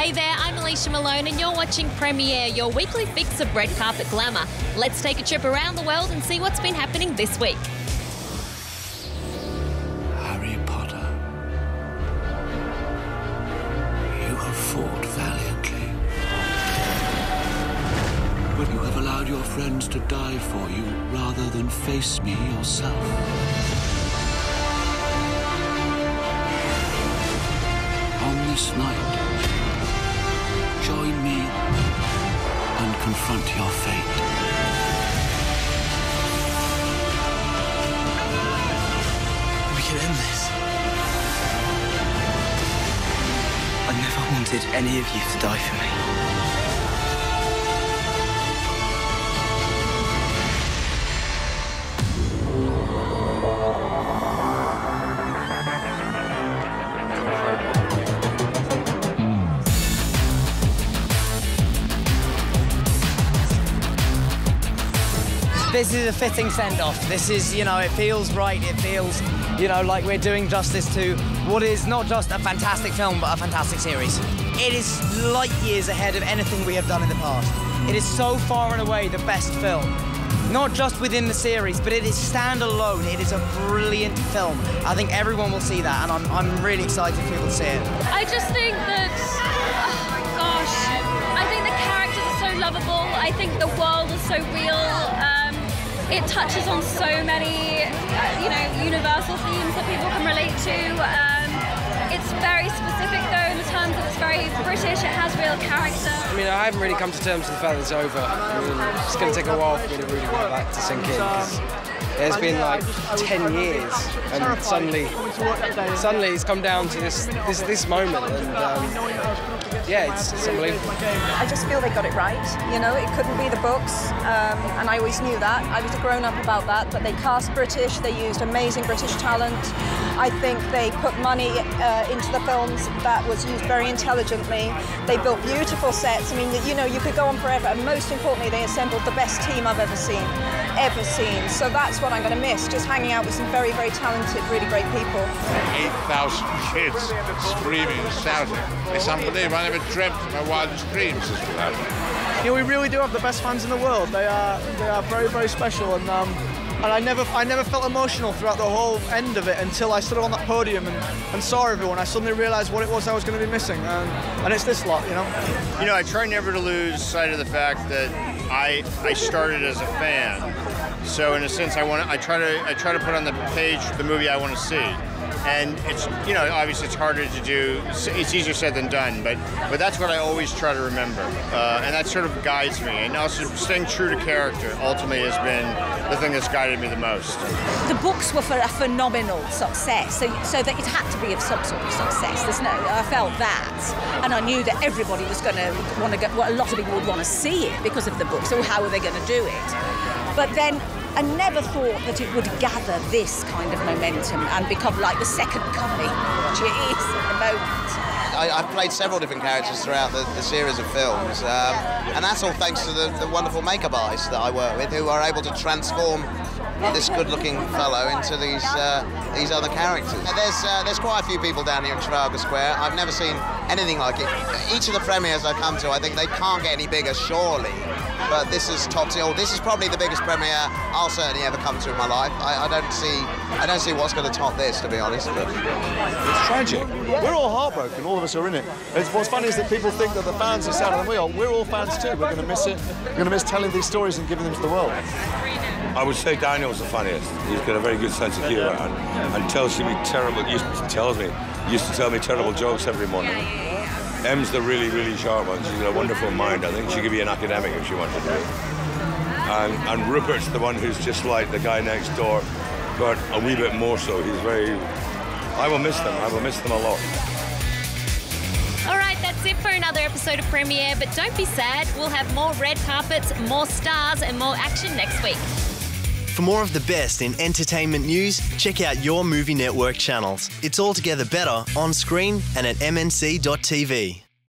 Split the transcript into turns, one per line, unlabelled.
Hey there, I'm Alicia Malone and you're watching Premiere, your weekly fix of red carpet glamour. Let's take a trip around the world and see what's been happening this week.
Harry Potter, you have fought valiantly, but you have allowed your friends to die for you rather than face me yourself. On this night, join me and confront your fate.
We can end this. I never wanted any of you to die for me.
This is a fitting send-off. This is, you know, it feels right. It feels, you know, like we're doing justice to what is not just a fantastic film, but a fantastic series. It is light years ahead of anything we have done in the past. It is so far and away the best film. Not just within the series, but it is standalone. It is a brilliant film. I think everyone will see that, and I'm really excited for people to see it.
I just think that, oh gosh, I think the characters are so lovable. I think the world is so real. It touches on so many, universal themes that people can relate to. It's very specific though in the terms that it's very British, it has real character.
I mean, I haven't really come to terms with the fact that it's over. I mean, it's going to take a while for me to really get that to sink in, because it's been like 10 years and suddenly it's come down to this moment, and yeah, it's unbelievable.
I just feel they got it right, you know, it couldn't be the books, and I always knew that. I was a grown-up about that, but they cast British, they used amazing British talent. I think they put money into the films that was used very intelligently. They built beautiful sets. I mean, you know, you could go on forever, and most importantly, they assembled the best team I've ever seen. So that's what I'm going to miss, just hanging out with some very, very talented, really great people.
8,000 kids screaming and shouting. It's unbelievable. I never dreamt in my wildest dreams this would happen.
You know, we really do have the best fans in the world. They are very, very special, and I never felt emotional throughout the whole end of it until I stood on that podium and saw everyone. I suddenly realised what it was I was going to be missing, and it's this lot, you know.
You know, I try never to lose sight of the fact that I started as a fan. So in a sense, I try to put on the page the movie I want to see. And it's, you know, obviously it's harder to do. It's easier said than done, but that's what I always try to remember, and that sort of guides me. And also staying true to character ultimately has been the thing that's guided me the most.
The books were a phenomenal success, so that it had to be of some sort of success. I felt that, and I knew that everybody was going to want to go. Well, a lot of people would want to see it because of the books. So how are they going to do it? But then I never thought that it would gather this kind of momentum and become like the second coming, which it is at the moment.
I've played several different characters throughout the series of films, and that's all thanks to the wonderful makeup artists that I work with, who are able to transform this good-looking fellow into these other characters. There's quite a few people down here in Trafalgar Square. I've never seen anything like it. Each of the premieres I come to, I think they can't get any bigger, surely. But this is top tier. This is probably the biggest premiere I'll certainly ever come to in my life. I don't see what's going to top this, to be honest. But
it's tragic. We're all heartbroken. All of us are in it. What's funny is that people think that the fans are sadder than we are. We're all fans too. We're going to miss it. We're going to miss telling these stories and giving them to the world.
I would say Daniel's the funniest. He's got a very good sense of humour and tells me terrible. Used to tell me terrible jokes every morning. Em's the really, really sharp one. She's got a wonderful mind. I think she could be an academic if she wanted to. And Rupert's the one who's just like the guy next door, but a wee bit more so. He's very... I will miss them. I will miss them a lot.
All right, that's it for another episode of Premiere, but don't be sad. We'll have more red carpets, more stars, and more action next week.
For more of the best in entertainment news, check out your Movie Network channels. It's altogether better on screen and at mnc.tv.